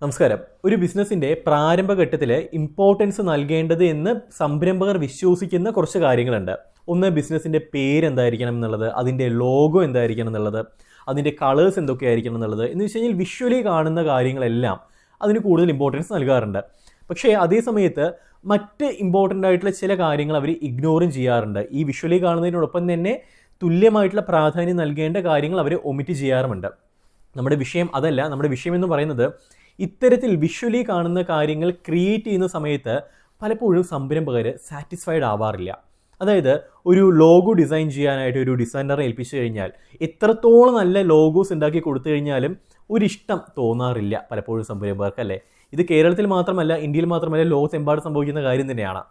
നമസ്കാരം. ഒരു ബിസിനസ്സിൻ്റെ പ്രാരംഭഘട്ടത്തിൽ ഇമ്പോർട്ടൻസ് നൽകേണ്ടത് എന്ന് സംരംഭകർ വിശ്വസിക്കുന്ന കുറച്ച് കാര്യങ്ങളുണ്ട്. ഒന്ന്, ബിസിനസ്സിൻ്റെ പേരെന്തായിരിക്കണം എന്നുള്ളത്, അതിൻ്റെ ലോഗോ എന്തായിരിക്കണം എന്നുള്ളത്, അതിൻ്റെ കളേഴ്സ് എന്തൊക്കെയായിരിക്കണം എന്നുള്ളത് എന്ന് വെച്ച് കഴിഞ്ഞാൽ വിഷ്വലി കാണുന്ന കാര്യങ്ങളെല്ലാം അതിന് കൂടുതൽ ഇമ്പോർട്ടൻസ് നൽകാറുണ്ട്. പക്ഷേ അതേ സമയത്ത് മറ്റ് ഇമ്പോർട്ടൻ്റ് ആയിട്ടുള്ള ചില കാര്യങ്ങൾ അവർ ഇഗ്നോറും ചെയ്യാറുണ്ട്. ഈ വിഷ്വലി കാണുന്നതിനോടൊപ്പം തന്നെ തുല്യമായിട്ടുള്ള പ്രാധാന്യം നൽകേണ്ട കാര്യങ്ങൾ അവർ ഒമിറ്റ് ചെയ്യാറുമുണ്ട്. നമ്മുടെ വിഷയം അതല്ല. നമ്മുടെ വിഷയം എന്ന് പറയുന്നത് ഇത്തരത്തിൽ വിഷ്വലി കാണുന്ന കാര്യങ്ങൾ ക്രിയേറ്റ് ചെയ്യുന്ന സമയത്ത് പലപ്പോഴും സംരംഭകർ സാറ്റിസ്ഫൈഡ് ആവാറില്ല. അതായത് ഒരു ലോഗോ ഡിസൈൻ ചെയ്യാനായിട്ട് ഒരു ഡിസൈനറെ ഏൽപ്പിച്ചു കഴിഞ്ഞാൽ എത്രത്തോളം നല്ല ലോഗോസ് ഉണ്ടാക്കി കൊടുത്തു കഴിഞ്ഞാലും ഒരിഷ്ടം തോന്നാറില്ല പലപ്പോഴും സംരംഭകർക്ക്, അല്ലേ? ഇത് കേരളത്തിൽ മാത്രമല്ല, ഇന്ത്യയിൽ മാത്രമല്ല, ലോകത്തെമ്പാടും സംഭവിക്കുന്ന കാര്യം തന്നെയാണ്.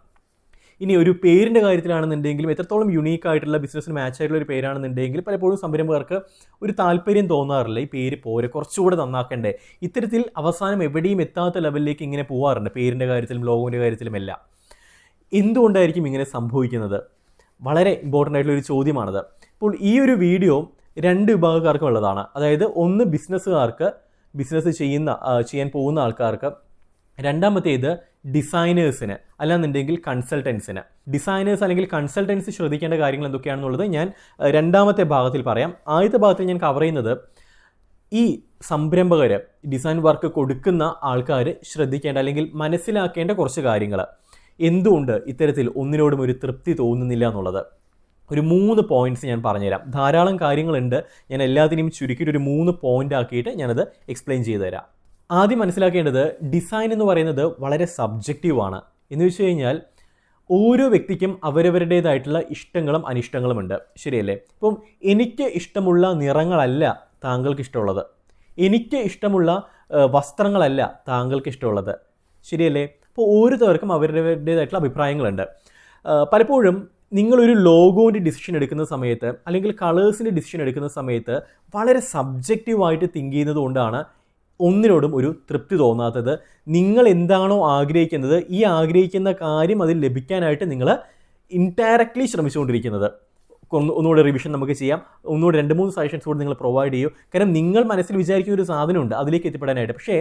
ഇനി ഒരു പേരിൻ്റെ കാര്യത്തിലാണെന്നുണ്ടെങ്കിലും എത്രത്തോളം യുണീക്കായിട്ടുള്ള ബിസിനസ്സിന് മാച്ച് ആയിട്ടുള്ള ഒരു പേരാണെന്നുണ്ടെങ്കിൽ പലപ്പോഴും സംരംഭകർക്ക് ഒരു താല്പര്യം തോന്നാറില്ല. ഈ പേര് പോരെ, കുറച്ചുകൂടെ നന്നാക്കണ്ടേ. ഇത്തരത്തിൽ അവസാനം എവിടെയും എത്താത്ത ലെവലിലേക്ക് ഇങ്ങനെ പോകാറുണ്ട്, പേരിൻ്റെ കാര്യത്തിലും ലോഗോൻ്റെ കാര്യത്തിലുമെല്ലാം. എന്തുകൊണ്ടായിരിക്കും ഇങ്ങനെ സംഭവിക്കുന്നത്? വളരെ ഇമ്പോർട്ടൻ്റ് ആയിട്ടുള്ള ഒരു ചോദ്യമാണത്. ഇപ്പോൾ ഈ ഒരു വീഡിയോ രണ്ട് വിഭാഗക്കാർക്കും ഉള്ളതാണ്. അതായത് ഒന്ന് ബിസിനസ്സുകാർക്ക്, ബിസിനസ് ചെയ്യാൻ പോകുന്ന ആൾക്കാർക്ക്. രണ്ടാമത്തേത് ഡിസൈനേഴ്സിന്, അല്ലാന്നുണ്ടെങ്കിൽ കൺസൾട്ടൻസിന്. ഡിസൈനേഴ്സ് അല്ലെങ്കിൽ കൺസൾട്ടൻസ് ശ്രദ്ധിക്കേണ്ട കാര്യങ്ങൾ എന്തൊക്കെയാണെന്നുള്ളത് ഞാൻ രണ്ടാമത്തെ ഭാഗത്തിൽ പറയാം. ആദ്യത്തെ ഭാഗത്തിൽ ഞാൻ കവർ ചെയ്യുന്നത് ഈ സംരംഭകർ, ഡിസൈൻ വർക്ക് കൊടുക്കുന്ന ആൾക്കാർ ശ്രദ്ധിക്കേണ്ട അല്ലെങ്കിൽ മനസ്സിലാക്കേണ്ട കുറച്ച് കാര്യങ്ങൾ. എന്തുകൊണ്ട് ഇത്തരത്തിൽ ഒന്നിനോടും ഒരു തൃപ്തി തോന്നുന്നില്ല എന്നുള്ളത് ഒരു 3 പോയിന്റ്സ് ഞാൻ പറഞ്ഞുതരാം. ധാരാളം കാര്യങ്ങളുണ്ട്. ഞാൻ എല്ലാത്തിനെയും ചുരുക്കിയിട്ട് ഒരു 3 പോയിന്റ് ആക്കിയിട്ട് ഞാനത് എക്സ്പ്ലെയിൻ ചെയ്തു തരാം. ആദ്യം മനസ്സിലാക്കേണ്ടത് ഡിസൈൻ എന്ന് പറയുന്നത് വളരെ സബ്ജക്റ്റീവാണ്. എന്ന് വെച്ച് കഴിഞ്ഞാൽ ഓരോ വ്യക്തിക്കും അവരവരുടേതായിട്ടുള്ള ഇഷ്ടങ്ങളും അനിഷ്ടങ്ങളും ഉണ്ട്, ശരിയല്ലേ? ഇപ്പം എനിക്ക് ഇഷ്ടമുള്ള നിറങ്ങളല്ല താങ്കൾക്ക് ഇഷ്ടമുള്ളത്, എനിക്ക് ഇഷ്ടമുള്ള വസ്ത്രങ്ങളല്ല താങ്കൾക്ക് ഇഷ്ടമുള്ളത്, ശരിയല്ലേ? അപ്പോൾ ഓരോരുത്തർക്കും അവരുടേതായിട്ടുള്ള അഭിപ്രായങ്ങളുണ്ട്. പലപ്പോഴും നിങ്ങളൊരു ലോഗോൻ്റെ ഡിസിഷൻ എടുക്കുന്ന സമയത്ത് അല്ലെങ്കിൽ കളേഴ്സിൻ്റെ ഡിസിഷൻ എടുക്കുന്ന സമയത്ത് വളരെ സബ്ജക്റ്റീവായിട്ട് തിങ്ക് ചെയ്യുന്നത് കൊണ്ടാണ് ഒന്നിനോടും ഒരു തൃപ്തി തോന്നാത്തത്. നിങ്ങൾ എന്താണോ ആഗ്രഹിക്കുന്നത്, ഈ ആഗ്രഹിക്കുന്ന കാര്യം അതിൽ ലഭിക്കാനായിട്ട് നിങ്ങൾ ഇൻഡയറക്റ്റ്ലി ശ്രമിച്ചുകൊണ്ടിരിക്കുന്നത്. ഒന്നുകൂടെ റിവിഷൻ നമുക്ക് ചെയ്യാം. ഒന്നുകൂടെ 2-3 സജഷൻസ് കൂടി നിങ്ങൾ പ്രൊവൈഡ് ചെയ്യൂ. കാരണം നിങ്ങൾ മനസ്സിൽ വിചാരിക്കുന്ന ഒരു സാധനമുണ്ട് അതിലേക്ക് എത്തിപ്പെടാനായിട്ട്. പക്ഷേ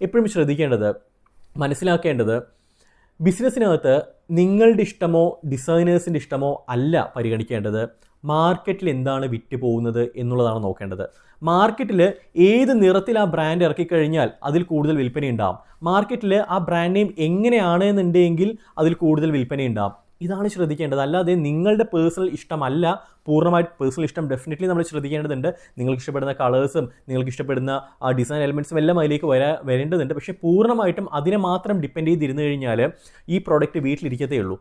എപ്പോഴും ശ്രദ്ധിക്കേണ്ടത്, മനസ്സിലാക്കേണ്ടത്, ബിസിനസ്സിനകത്ത് നിങ്ങളുടെ ഇഷ്ടമോ ഡിസൈനേഴ്സിൻ്റെ ഇഷ്ടമോ അല്ല പരിഗണിക്കേണ്ടത്. മാർക്കറ്റിൽ എന്താണ് വിറ്റ് പോകുന്നത് എന്നുള്ളതാണ് നോക്കേണ്ടത്. മാർക്കറ്റിൽ ഏത് നിറത്തിൽ ആ ബ്രാൻഡ് ഇറക്കിക്കഴിഞ്ഞാൽ അതിൽ കൂടുതൽ വിൽപ്പനയുണ്ടാകും. മാർക്കറ്റിൽ ആ ബ്രാൻഡ് നെയിം എങ്ങനെയാണ് എന്നുണ്ടെങ്കിൽ അതിൽ കൂടുതൽ വിൽപ്പനയുണ്ടാകും. ഇതാണ് ശ്രദ്ധിക്കേണ്ടത്. അല്ലാതെ നിങ്ങളുടെ പേഴ്സണൽ ഇഷ്ടമല്ല. പൂർണ്ണമായിട്ട് പേഴ്സണൽ ഇഷ്ടം ഡെഫിനറ്റ്ലി നമ്മൾ ശ്രദ്ധിക്കേണ്ടതുണ്ട്. നിങ്ങൾക്ക് ഇഷ്ടപ്പെടുന്ന കളേഴ്സും നിങ്ങൾക്ക് ഇഷ്ടപ്പെടുന്ന ആ ഡിസൈൻ എലമെൻറ്റ്സും എല്ലാം അതിലേക്ക് വരേണ്ടതുണ്ട്. പക്ഷേ പൂർണ്ണമായിട്ടും അതിനെ മാത്രം ഡിപ്പെൻഡ് ചെയ്തിരുന്നു കഴിഞ്ഞാൽ ഈ പ്രോഡക്റ്റ് വീട്ടിലിരിക്കത്തേ ഉള്ളൂ.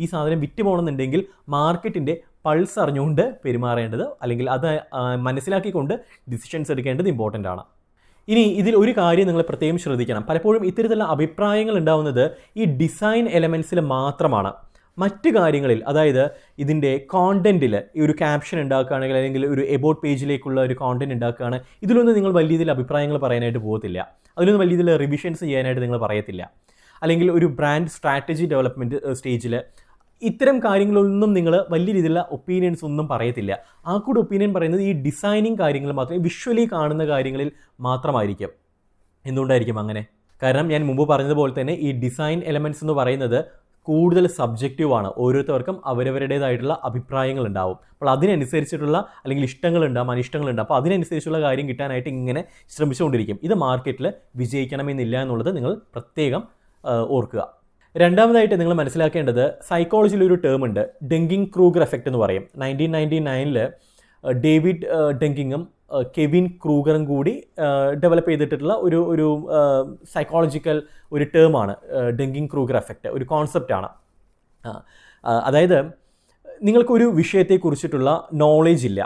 ഈ സാധനം വിറ്റ് പോകണമെന്നുണ്ടെങ്കിൽ മാർക്കറ്റിൻ്റെ പൾസ് അറിഞ്ഞുകൊണ്ട് പെരുമാറേണ്ടത്, അല്ലെങ്കിൽ അത് മനസ്സിലാക്കിക്കൊണ്ട് ഡിസിഷൻസ് എടുക്കേണ്ടത് ഇമ്പോർട്ടൻ്റ് ആണ്. ഇനി ഇതിൽ ഒരു കാര്യം നിങ്ങൾ പ്രത്യേകം ശ്രദ്ധിക്കണം. പലപ്പോഴും ഇത്തരത്തിലുള്ള അഭിപ്രായങ്ങൾ ഉണ്ടാവുന്നത് ഈ ഡിസൈൻ എലമെൻറ്റ്സിൽ മാത്രമാണ്. മറ്റ് കാര്യങ്ങളിൽ, അതായത് ഇതിൻ്റെ കോണ്ടൻറ്റിൽ ഈ ഒരു ക്യാപ്ഷൻ ഉണ്ടാക്കുകയാണെങ്കിൽ അല്ലെങ്കിൽ ഒരു എബൌട്ട് പേജിലേക്കുള്ള ഒരു കോണ്ടൻറ്റ് ഉണ്ടാക്കുകയാണ്, ഇതിലൊന്നും നിങ്ങൾ വലിയ രീതിയിൽ അഭിപ്രായങ്ങൾ പറയാനായിട്ട് പോകത്തില്ല. അതിലൊന്നും വലിയ രീതിയിൽ റിവിഷൻസ് ചെയ്യാനായിട്ട് നിങ്ങൾ പറയത്തില്ല. അല്ലെങ്കിൽ ഒരു ബ്രാൻഡ് സ്ട്രാറ്റജി ഡെവലപ്മെൻറ്റ് സ്റ്റേജിൽ ഇത്തരം കാര്യങ്ങളൊന്നും നിങ്ങൾ വലിയ രീതിയിലുള്ള ഒപ്പീനിയൻസ് ഒന്നും പറയത്തില്ല. ആ കൂടെ ഒപ്പീനിയൻ പറയുന്നത് ഈ ഡിസൈനിങ് കാര്യങ്ങൾ മാത്രമേ, വിഷ്വലി കാണുന്ന കാര്യങ്ങളിൽ മാത്രമായിരിക്കും. എന്തുകൊണ്ടായിരിക്കും അങ്ങനെ? കാരണം ഞാൻ മുമ്പ് പറഞ്ഞതുപോലെ തന്നെ ഈ ഡിസൈൻ എലമെൻറ്റ്സ് എന്ന് പറയുന്നത് കൂടുതൽ സബ്ജക്റ്റീവാണ്. ഓരോരുത്തർക്കും അവരവരുടേതായിട്ടുള്ള അഭിപ്രായങ്ങൾ ഉണ്ടാവും. അപ്പോൾ അതിനനുസരിച്ചിട്ടുള്ള അല്ലെങ്കിൽ ഇഷ്ടങ്ങളുണ്ടാവും, അനിഷ്ടങ്ങളുണ്ടാവും. അപ്പോൾ അതിനനുസരിച്ചുള്ള കാര്യം കിട്ടാനായിട്ട് ഇങ്ങനെ ശ്രമിച്ചുകൊണ്ടിരിക്കും. ഇത് മാർക്കറ്റിൽ വിജയിക്കണമെന്നില്ല എന്നുള്ളത് നിങ്ങൾ പ്രത്യേകം ഓർക്കുക. രണ്ടാമതായിട്ട് നിങ്ങൾ മനസ്സിലാക്കേണ്ടത്, സൈക്കോളജിയിൽ ഒരു ടേം ഉണ്ട്, ഡെങ്കിങ് ക്രൂഗർ എഫക്റ്റ് എന്ന് പറയും. 1999 ഡേവിഡ് ഡെങ്കിങ്ങും കെവിൻ ക്രൂഗറും കൂടി ഡെവലപ്പ് ചെയ്തിട്ടുള്ള ഒരു സൈക്കോളജിക്കൽ ഒരു ടേമാണ് ഡെങ്കിങ് ക്രൂഗർ എഫക്റ്റ്. ഒരു കോൺസെപ്റ്റാണ്. അതായത് നിങ്ങൾക്കൊരു വിഷയത്തെക്കുറിച്ചിട്ടുള്ള നോളേജ് ഇല്ല.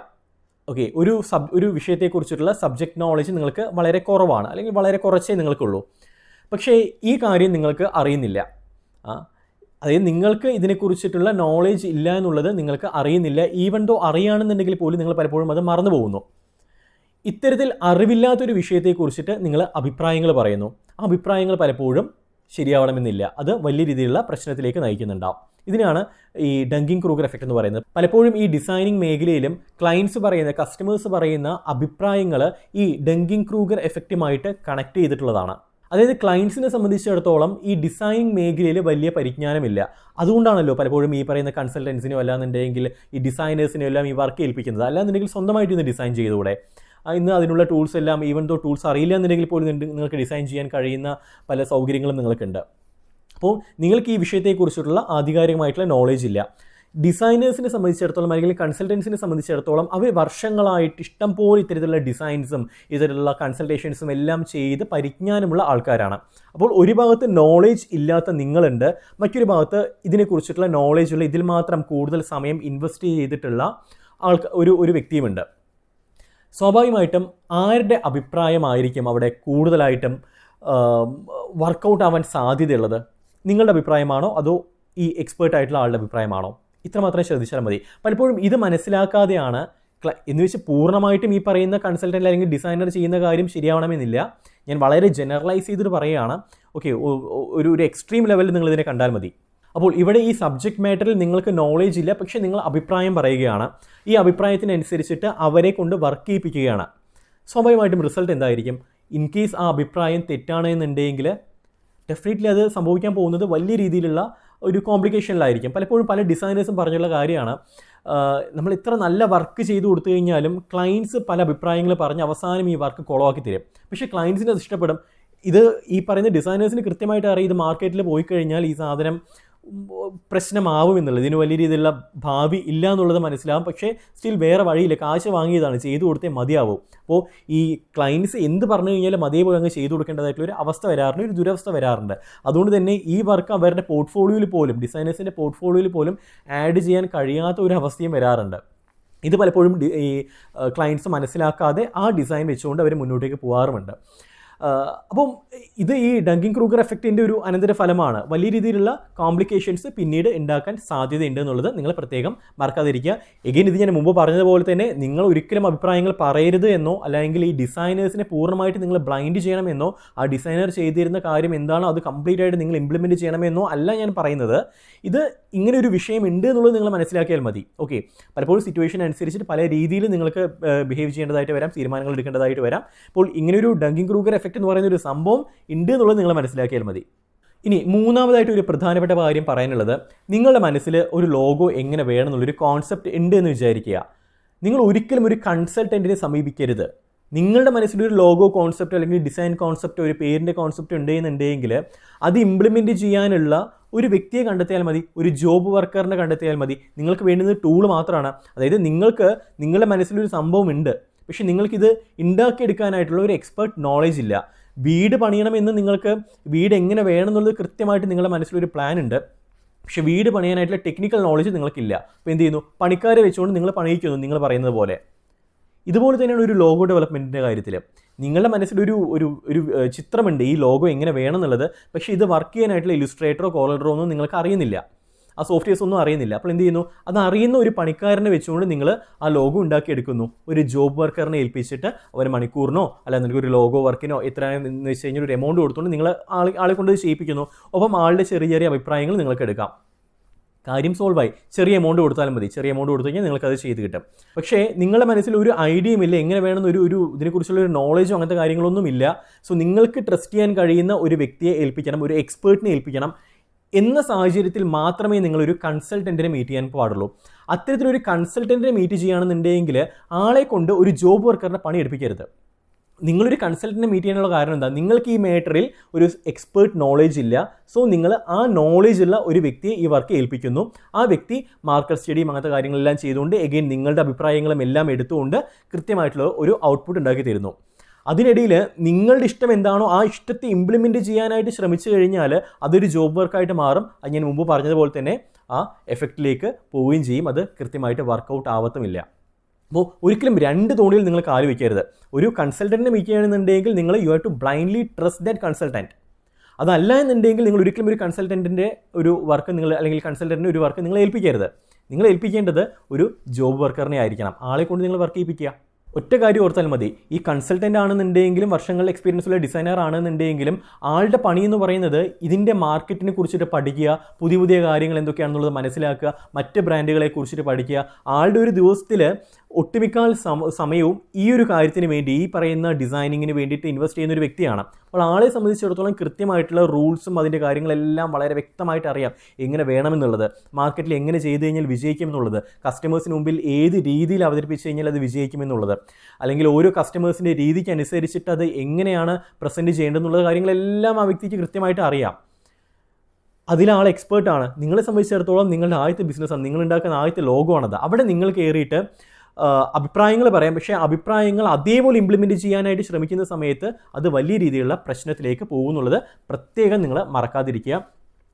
ഓക്കെ, ഒരു വിഷയത്തെക്കുറിച്ചിട്ടുള്ള സബ്ജക്റ്റ് നോളേജ് നിങ്ങൾക്ക് വളരെ കുറവാണ്, അല്ലെങ്കിൽ വളരെ കുറച്ചേ നിങ്ങൾക്കുള്ളൂ. പക്ഷേ ഈ കാര്യം നിങ്ങൾക്ക് അറിയുന്നില്ല. അതായത് നിങ്ങൾക്ക് ഇതിനെക്കുറിച്ചിട്ടുള്ള നോളേജ് ഇല്ല എന്നുള്ളത് നിങ്ങൾക്ക് അറിയുന്നില്ല. ഈവൻ ദോ അറിയുകയാണെന്നുണ്ടെങ്കിൽ പോലും നിങ്ങൾ പലപ്പോഴും അത് മറന്നു പോകുന്നു. ഇത്തരത്തിൽ അറിവില്ലാത്തൊരു വിഷയത്തെക്കുറിച്ചിട്ട് നിങ്ങൾ അഭിപ്രായങ്ങൾ പറയുന്നു. ആ അഭിപ്രായങ്ങൾ പലപ്പോഴും ശരിയാവണമെന്നില്ല. അത് വലിയ രീതിയിലുള്ള പ്രശ്നത്തിലേക്ക് നയിക്കുന്നുണ്ടാവും. ഇതിനാണ് ഈ ഡങ്കിങ് ക്രൂഗർ എഫക്റ്റ് എന്ന് പറയുന്നത്. പലപ്പോഴും ഈ ഡിസൈനിങ് മേഖലയിലും ക്ലയൻസ് പറയുന്ന, കസ്റ്റമേഴ്സ് പറയുന്ന അഭിപ്രായങ്ങൾ ഈ ഡങ്കിങ് ക്രൂഗർ എഫക്റ്റുമായിട്ട് കണക്ട് ചെയ്തിട്ടുള്ളതാണ്. അതായത് ക്ലയൻസിനെ സംബന്ധിച്ചിടത്തോളം ഈ ഡിസൈനിങ് മേഖലയിൽ വലിയ പരിജ്ഞാനമില്ല. അതുകൊണ്ടാണല്ലോ പലപ്പോഴും ഈ പറയുന്ന കൺസൾട്ടൻസിനോ അല്ലാന്നുണ്ടെങ്കിൽ ഈ ഡിസൈനേഴ്സിനോ എല്ലാം ഈ വർക്ക് ഏൽപ്പിക്കുന്നത്. അല്ലാന്നുണ്ടെങ്കിൽ സ്വന്തമായിട്ട് ഇന്ന് ഡിസൈൻ ചെയ്തുകൂടെ? ഇന്ന് അതിനുള്ള ടൂൾസ് എല്ലാം, ഈവൻ ദോ ടൂൾസ് അറിയില്ല എന്നുണ്ടെങ്കിൽ പോലും നിങ്ങൾക്ക് ഡിസൈൻ ചെയ്യാൻ കഴിയുന്ന പല സൗകര്യങ്ങളും നിങ്ങൾക്കുണ്ട്. അപ്പോൾ നിങ്ങൾക്ക് ഈ വിഷയത്തെക്കുറിച്ചിട്ടുള്ള ആധികാരികമായിട്ടുള്ള നോളേജ് ഇല്ല. ഡിസൈനേഴ്സിനെ സംബന്ധിച്ചിടത്തോളം അല്ലെങ്കിൽ കൺസൾട്ടൻസിനെ സംബന്ധിച്ചിടത്തോളം അവർ വർഷങ്ങളായിട്ട് ഇഷ്ടം പോലെ ഇത്തരത്തിലുള്ള ഡിസൈൻസും ഇത്തരത്തിലുള്ള കൺസൾട്ടേഷൻസും എല്ലാം ചെയ്ത് പരിജ്ഞാനമുള്ള ആൾക്കാരാണ്. അപ്പോൾ ഒരു ഭാഗത്ത് നോളേജ് ഇല്ലാത്ത നിങ്ങളുണ്ട്, മറ്റൊരു ഭാഗത്ത് ഇതിനെക്കുറിച്ചിട്ടുള്ള നോളേജുള്ള, ഇതിൽ മാത്രം കൂടുതൽ സമയം ഇൻവെസ്റ്റ് ചെയ്തിട്ടുള്ള ഒരു വ്യക്തിയുമുണ്ട്. സ്വാഭാവികമായിട്ടും ആരുടെ അഭിപ്രായമായിരിക്കും അവിടെ കൂടുതലായിട്ടും വർക്കൗട്ട് ആവാൻ സാധ്യതയുള്ളത്? നിങ്ങളുടെ അഭിപ്രായമാണോ അതോ ഈ എക്സ്പേർട്ടായിട്ടുള്ള ആളുടെ അഭിപ്രായമാണോ? ഇത്രമാത്രം ശ്രദ്ധിച്ചാൽ മതി. പലപ്പോഴും ഇത് മനസ്സിലാക്കാതെയാണ് എന്ന് വെച്ച് പൂർണ്ണമായിട്ടും ഈ പറയുന്ന കൺസൾട്ടൻ്റ് അല്ലെങ്കിൽ ഡിസൈനർ ചെയ്യുന്ന കാര്യം ശരിയാവണമെന്നില്ല. ഞാൻ വളരെ ജനറലൈസ് ചെയ്തിട്ട് പറയുകയാണ്. ഓക്കെ, ഒരു എക്സ്ട്രീം ലെവലിൽ നിങ്ങളിതിനെ കണ്ടാൽ മതി. അപ്പോൾ ഇവിടെ ഈ സബ്ജക്റ്റ് മാറ്ററിൽ നിങ്ങൾക്ക് നോളേജ് ഇല്ല, പക്ഷേ നിങ്ങൾ അഭിപ്രായം പറയുകയാണ്. ഈ അഭിപ്രായത്തിനനുസരിച്ചിട്ട് അവരെ കൊണ്ട് വർക്ക് ചെയ്യിപ്പിക്കുകയാണ്. സ്വാഭാവികമായിട്ടും റിസൾട്ട് എന്തായിരിക്കും? ഇൻ കേസ് ആ അഭിപ്രായം തെറ്റാണെന്നുണ്ടെങ്കിൽ ഡെഫിനറ്റ്ലി അത് സംഭവിക്കാൻ പോകുന്നത് വലിയ രീതിയിലുള്ള ഒരു കോംപ്ലിക്കേഷനിലായിരിക്കും. പലപ്പോഴും പല ഡിസൈനേഴ്സും പറഞ്ഞുള്ള കാര്യമാണ്, നമ്മൾ ഇത്ര നല്ല വർക്ക് ചെയ്ത് കൊടുത്തു കഴിഞ്ഞാലും ക്ലയൻസ് പല അഭിപ്രായങ്ങൾ പറഞ്ഞ് അവസാനം ഈ വർക്ക് കുളമാക്കി തരും. പക്ഷേ ക്ലയൻസിന് അത് ഇഷ്ടപ്പെടും. ഇത് ഈ പറയുന്ന ഡിസൈനേഴ്സിന് കൃത്യമായിട്ട് അറിയാം, ഇത് മാർക്കറ്റിൽ പോയി കഴിഞ്ഞാൽ ഈ സാധനം പ്രശ്നമാവും എന്നുള്ളത്, ഇതിന് വലിയ രീതിയിലുള്ള ഭാവി ഇല്ല എന്നുള്ളത് മനസ്സിലാവും. പക്ഷേ സ്റ്റിൽ വേറെ വഴിയില്ല, കാശ് വാങ്ങിയതാണ്, ചെയ്തു കൊടുത്തേ മതിയാവും. അപ്പോൾ ഈ ക്ലയൻസ് എന്ത് പറഞ്ഞു കഴിഞ്ഞാലും അതേപോലെ അങ്ങ് ചെയ്തു കൊടുക്കേണ്ടതായിട്ടുള്ള ഒരു അവസ്ഥ വരാറുണ്ട്, ഒരു ദുരവസ്ഥ വരാറുണ്ട്. അതുകൊണ്ട് തന്നെ ഈ വർക്ക് അവരുടെ പോർട്ട്ഫോളിയോയിൽ പോലും, ഡിസൈനേഴ്സിൻ്റെ പോർട്ട്ഫോളിയോയിൽ പോലും ആഡ് ചെയ്യാൻ കഴിയാത്ത ഒരു അവസ്ഥയും വരാറുണ്ട്. ഇത് പലപ്പോഴും ഈ ക്ലയൻസ് മനസ്സിലാക്കാതെ ആ ഡിസൈൻ വെച്ചുകൊണ്ട് അവർ മുന്നോട്ടേക്ക് പോകാറുമുണ്ട്. അപ്പം ഇത് ഈ ഡങ്കിങ് ക്രൂഗർ എഫക്റ്റിൻ്റെ ഒരു അനന്തരഫലമാണ്. വലിയ രീതിയിലുള്ള കോംപ്ലിക്കേഷൻസ് പിന്നീട് ഉണ്ടാക്കാൻ സാധ്യതയുണ്ട് എന്നുള്ളത് നിങ്ങൾ പ്രത്യേകം മറക്കാതിരിക്കുക. എഗെയിൻ ഇത് ഞാൻ മുമ്പ് പറഞ്ഞതുപോലെ തന്നെ നിങ്ങൾ ഒരിക്കലും അഭിപ്രായങ്ങൾ പറയരുത് എന്നോ അല്ലെങ്കിൽ ഈ ഡിസൈനേഴ്സിനെ പൂർണ്ണമായിട്ട് നിങ്ങൾ ബ്ലൈൻഡ് ചെയ്യണമെന്നോ ആ ഡിസൈനർ ചെയ്തിരുന്ന കാര്യം എന്താണോ അത് കംപ്ലീറ്റ് ആയിട്ട് നിങ്ങൾ ഇംപ്ലിമെൻറ്റ് ചെയ്യണമെന്നോ അല്ല ഞാൻ പറയുന്നത്. ഇത് ഇങ്ങനെ ഒരു വിഷയം ഉണ്ട് എന്നുള്ളത് നിങ്ങൾ മനസ്സിലാക്കിയാൽ മതി. ഓക്കെ, പലപ്പോഴും സിറ്റുവേഷൻ അനുസരിച്ചിട്ട് പല രീതിയിൽ നിങ്ങൾക്ക് ബിഹേവ് ചെയ്യേണ്ടതായിട്ട് വരാം, തീരുമാനങ്ങൾ എടുക്കേണ്ടതായിട്ട് വരാം. അപ്പോൾ ഇങ്ങനെയൊരു ഡങ്കിങ് ക്രൂഗർ എഫക്റ്റ് എന്ന് പറയുന്ന ഒരു സംഭവം ഉണ്ട് എന്നുള്ളത് നിങ്ങൾ മനസ്സിലാക്കിയാൽ മതി. ഇനി മൂന്നാമതായിട്ട് ഒരു പ്രധാനപ്പെട്ട കാര്യം പറയാനുള്ളത്, നിങ്ങളുടെ മനസ്സിൽ ഒരു ലോഗോ എങ്ങനെ വേണം എന്നുള്ളൊരു കോൺസെപ്റ്റ് ഉണ്ട് എന്ന് വിചാരിക്കുക. നിങ്ങൾ ഒരിക്കലും ഒരു കൺസൾട്ടൻറ്റിനെ സമീപിക്കരുത്. നിങ്ങളുടെ മനസ്സിലൊരു ലോഗോ കോൺസെപ്റ്റ് അല്ലെങ്കിൽ ഡിസൈൻ കോൺസെപ്റ്റ്, ഒരു പേരിൻ്റെ കോൺസെപ്റ്റ് ഉണ്ടെന്നുണ്ടെങ്കിൽ അത് ഇംപ്ലിമെൻറ്റ് ചെയ്യാനുള്ള ഒരു വ്യക്തിയെ കണ്ടെത്തിയാൽ മതി, ഒരു ജോബ് വർക്കറിനെ കണ്ടെത്തിയാൽ മതി. നിങ്ങൾക്ക് വേണ്ടുന്നത് ടൂൾ മാത്രമാണ്. അതായത് നിങ്ങൾക്ക് നിങ്ങളുടെ മനസ്സിലൊരു സംഭവം ഉണ്ട്, പക്ഷേ നിങ്ങൾക്കിത് ഉണ്ടാക്കിയെടുക്കാനായിട്ടുള്ള ഒരു എക്സ്പേർട്ട് നോളേജ് ഇല്ല. വീട് പണിയണമെന്ന് നിങ്ങൾക്ക് വീട് എങ്ങനെ വേണം എന്നുള്ളത് കൃത്യമായിട്ട് നിങ്ങളുടെ മനസ്സിലൊരു പ്ലാൻ ഉണ്ട്, പക്ഷേ വീട് പണിയാനായിട്ടുള്ള ടെക്നിക്കൽ നോളേജ് നിങ്ങൾക്കില്ല. അപ്പോൾ എന്ത് ചെയ്യുന്നു? പണിക്കാരെ വെച്ചുകൊണ്ട് നിങ്ങൾ പണിയിക്കുന്നു, നിങ്ങൾ പറയുന്നത് പോലെ. ഇതുപോലെ തന്നെയാണ് ഒരു ലോഗോ ഡെവലപ്മെൻറ്റിൻ്റെ കാര്യത്തിൽ. നിങ്ങളുടെ മനസ്സിലൊരു ഒരു ഒരു ചിത്രമുണ്ട്, ഈ ലോഗോ എങ്ങനെ വേണം എന്നുള്ളത്, പക്ഷേ ഇത് വർക്ക് ചെയ്യാനായിട്ടുള്ള ഇല്ലുസ്ട്രേറ്ററോ കോളറോ ഒന്നും നിങ്ങൾക്ക് അറിയുന്നില്ല, ആ സോഫ്റ്റ്വെയർസ് ഒന്നും അറിയുന്നില്ല. അപ്പോൾ എന്ത് ചെയ്യുന്നു? അത് അറിയുന്ന ഒരു പണിക്കാരനെ വെച്ചുകൊണ്ട് നിങ്ങൾ ആ ലോഗോ ഉണ്ടാക്കിയെടുക്കുന്നു. ഒരു ജോബ് വർക്കറിനെ ഏൽപ്പിച്ചിട്ട് അവർ മണിക്കൂറിനോ അല്ലാന്നുണ്ടെങ്കിൽ ഒരു ലോഗോ വർക്കിനോ എത്രയാണെന്ന് വെച്ച് കഴിഞ്ഞാൽ ഒരു എമൗണ്ട് കൊടുത്തുകൊണ്ട് നിങ്ങൾ ആളെ കൊണ്ട് ചെയ്യിപ്പിക്കുന്നു. ഒപ്പം ആളുടെ ചെറിയ ചെറിയ അഭിപ്രായങ്ങൾ നിങ്ങൾക്ക് എടുക്കാം. കാര്യം സോൾവ് ആയി. ചെറിയ എമൗണ്ട് കൊടുത്താലും മതി. ചെറിയ എമൗണ്ട് കൊടുത്തു കഴിഞ്ഞാൽ നിങ്ങൾക്കത് ചെയ്ത് കിട്ടും. പക്ഷേ നിങ്ങളുടെ മനസ്സിൽ ഒരു ഐഡിയയും ഇല്ല, എങ്ങനെ വേണമെന്ന് ഒരു ഇതിനെക്കുറിച്ചുള്ള ഒരു നോളേജോ അങ്ങനത്തെ കാര്യങ്ങളൊന്നും ഇല്ല. സോ നിങ്ങൾക്ക് ട്രസ്റ്റ് ചെയ്യാൻ കഴിയുന്ന ഒരു വ്യക്തിയെ ഏൽപ്പിക്കണം, ഒരു എക്സ്പേർട്ടിനെ ഏൽപ്പിക്കണം എന്ന സാഹചര്യത്തിൽ മാത്രമേ നിങ്ങളൊരു കൺസൾട്ടൻറ്റിനെ മീറ്റ് ചെയ്യാൻ പാടുള്ളൂ. അത്തരത്തിലൊരു കൺസൾട്ടൻറ്റിനെ മീറ്റ് ചെയ്യുകയാണെന്നുണ്ടെങ്കിൽ ആളെ കൊണ്ട് ഒരു ജോബ് വർക്കറിനെ പണി എടുപ്പിക്കരുത്. നിങ്ങളൊരു കൺസൾട്ടൻറ്റിനെ മീറ്റ് ചെയ്യാനുള്ള കാരണം എന്താ? നിങ്ങൾക്ക് ഈ മാറ്ററിൽ ഒരു എക്സ്പേർട്ട് നോളേജ് ഇല്ല. സോ നിങ്ങൾ ആ നോളേജ് ഉള്ള ഒരു വ്യക്തിയെ ഈ വർക്ക് ഏൽപ്പിക്കുന്നു. ആ വ്യക്തി മാർക്കറ്റ് സ്റ്റഡിയും അങ്ങനത്തെ കാര്യങ്ങളെല്ലാം ചെയ്തുകൊണ്ട് എഗെയിൻ നിങ്ങളുടെ അഭിപ്രായങ്ങളും എല്ലാം എടുത്തുകൊണ്ട് കൃത്യമായിട്ടുള്ള ഒരു ഔട്ട്പുട്ട് ഉണ്ടാക്കി തരുന്നു. അതിനിടയിൽ നിങ്ങളുടെ ഇഷ്ടം എന്താണോ ആ ഇഷ്ടത്തെ ഇംപ്ലിമെൻറ്റ് ചെയ്യാനായിട്ട് ശ്രമിച്ചു കഴിഞ്ഞാൽ അതൊരു ജോബ് വർക്കായിട്ട് മാറും. അത് ഞാൻ മുമ്പ് പറഞ്ഞതുപോലെ തന്നെ ആ എഫക്റ്റിലേക്ക് പോവുകയും ചെയ്യും. അത് കൃത്യമായിട്ട് വർക്കൗട്ട് ആവത്തുമില്ല. അപ്പോൾ ഒരിക്കലും രണ്ട് തോണിയിൽ നിങ്ങൾ കാല് വയ്ക്കരുത്. ഒരു കൺസൾട്ടൻറ്റിനെ മീറ്റ് ചെയ്യണമെന്നുണ്ടെങ്കിൽ നിങ്ങൾ you have to blindly trust that consultant. അതല്ല എന്നുണ്ടെങ്കിൽ നിങ്ങൾ ഒരിക്കലും ഒരു കൺസൾട്ടൻറ്റിൻ്റെ ഒരു വർക്ക് നിങ്ങൾ അല്ലെങ്കിൽ കൺസൾട്ടൻറ്റിൻ്റെ ഒരു വർക്ക് നിങ്ങൾ ഏൽപ്പിക്കരുത്. നിങ്ങൾ ഏൽപ്പിക്കേണ്ടത് ഒരു ജോബ് വർക്കറിനെ ആയിരിക്കണം. ആളെ കൊണ്ട് നിങ്ങൾ വർക്ക് ചെയ്യിപ്പിക്കുക. ഒറ്റ കാര്യം ഓർത്താൽ മതി, ഈ കൺസൾട്ടൻ്റ് ആണെന്നുണ്ടെങ്കിലും വർഷങ്ങളുടെ എക്സ്പീരിയൻസ് ഉള്ള ഡിസൈനർ ആണെന്നുണ്ടെങ്കിലും ആളുടെ പണി എന്ന് പറയുന്നത് ഇതിൻ്റെ മാർക്കറ്റിനെ കുറിച്ചിട്ട് പഠിക്കുക, പുതിയ പുതിയ കാര്യങ്ങൾ എന്തൊക്കെയാണെന്നുള്ളത് മനസ്സിലാക്കുക, മറ്റ് ബ്രാൻഡുകളെ കുറിച്ചിട്ട് പഠിക്കുക. ആളുടെ ഒരു ദിവസത്തിൽ ഒട്ടുമിക്ക സമയവും ഈ ഒരു കാര്യത്തിന് വേണ്ടി, ഈ പറയുന്ന ഡിസൈനിങ്ങിന് വേണ്ടിയിട്ട് ഇൻവെസ്റ്റ് ചെയ്യുന്ന ഒരു വ്യക്തിയാണ്. അപ്പോൾ ആളെ സംബന്ധിച്ചിടത്തോളം കൃത്യമായിട്ടുള്ള റൂൾസും അതിൻ്റെ കാര്യങ്ങളെല്ലാം വളരെ വ്യക്തമായിട്ട് അറിയാം, എങ്ങനെ വേണമെന്നുള്ളത്, മാർക്കറ്റിൽ എങ്ങനെ ചെയ്ത് കഴിഞ്ഞാൽ വിജയിക്കും എന്നുള്ളത്, കസ്റ്റമേഴ്സിന് മുമ്പിൽ ഏത് രീതിയിൽ അവതരിപ്പിച്ച് കഴിഞ്ഞാൽ അത് വിജയിക്കുമെന്നുള്ളത്, അല്ലെങ്കിൽ ഓരോ കസ്റ്റമേഴ്സിൻ്റെ രീതിക്ക് അനുസരിച്ചിട്ട് അത് എങ്ങനെയാണ് പ്രസൻറ്റ് ചെയ്യേണ്ടതെന്നുള്ള കാര്യങ്ങളെല്ലാം ആ വ്യക്തിക്ക് കൃത്യമായിട്ട് അറിയാം. അതിലാൾ എക്സ്പേർട്ടാണ്. നിങ്ങളെ സംബന്ധിച്ചിടത്തോളം നിങ്ങളുടെ ആദ്യത്തെ ബിസിനസ്സാണ്, നിങ്ങളുണ്ടാക്കുന്ന ആദ്യത്തെ ലോഗമാണത്. അവിടെ നിങ്ങൾ കയറിയിട്ട് അഭിപ്രായങ്ങൾ പറയാം, പക്ഷേ അഭിപ്രായങ്ങൾ അതേപോലെ ഇംപ്ലിമെൻറ്റ് ചെയ്യാനായിട്ട് ശ്രമിക്കുന്ന സമയത്ത് അത് വലിയ രീതിയിലുള്ള പ്രശ്നത്തിലേക്ക് പോകുന്നുള്ളത് പ്രത്യേകം നിങ്ങൾ മറക്കാതിരിക്കുക.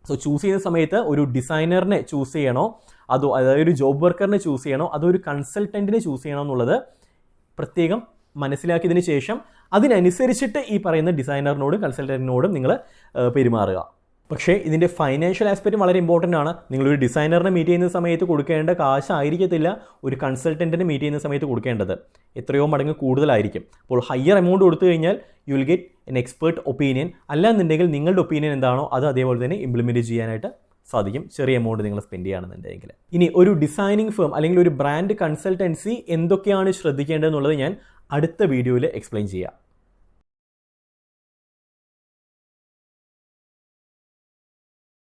സോ ചൂസ് ചെയ്യുന്ന സമയത്ത് ഒരു ഡിസൈനറിനെ ചൂസ് ചെയ്യണോ, അതായത് ഒരു ജോബ് വർക്കറിനെ ചൂസ് ചെയ്യണോ, അതോ ഒരു കൺസൾട്ടൻറ്റിനെ ചൂസ് ചെയ്യണോ എന്നുള്ളത് പ്രത്യേകം മനസ്സിലാക്കിയതിന് ശേഷം അതിനനുസരിച്ചിട്ട് ഈ പറയുന്ന ഡിസൈനറിനോടും കൺസൾട്ടൻറ്റിനോടും നിങ്ങൾ പെരുമാറുക. പക്ഷേ ഇതിൻ്റെ ഫൈനാൻഷ്യൽ ആസ്പെക്റ്റും വളരെ ഇമ്പോർട്ടൻ്റ് ആണ്. നിങ്ങളൊരു ഡിസൈനറിനെ മീറ്റ് ചെയ്യുന്ന സമയത്ത് കൊടുക്കേണ്ട കാശായിരിക്കത്തില്ല ഒരു കൺസൾട്ടൻറ്റിനെ മീറ്റ് ചെയ്യുന്ന സമയത്ത് കൊടുക്കേണ്ടത്, എത്രയോ മടങ്ങ് കൂടുതലായിരിക്കും. അപ്പോൾ ഹയർ എമൗണ്ട് കൊടുത്തു കഴിഞ്ഞാൽ you will get an expert opinion. അല്ലാന്നുണ്ടെങ്കിൽ നിങ്ങളുടെ ഒപ്പീനിയൻ എന്താണോ അത് അതേപോലെ തന്നെ ഇംപ്ലിമെൻറ്റ് ചെയ്യാനായിട്ട് സാധിക്കും, ചെറിയ എമൗണ്ട് നിങ്ങൾ സ്പെൻഡ് ചെയ്യുകയാണെന്നുണ്ടെങ്കിൽ. ഇനി ഒരു ഡിസൈനിങ് ഫേം അല്ലെങ്കിൽ ഒരു ബ്രാൻഡ് കൺസൾട്ടൻസി എന്തൊക്കെയാണ് ശ്രദ്ധിക്കേണ്ടതെന്നുള്ളത് ഞാൻ അടുത്ത വീഡിയോയിൽ എക്സ്പ്ലെയിൻ ചെയ്യാം.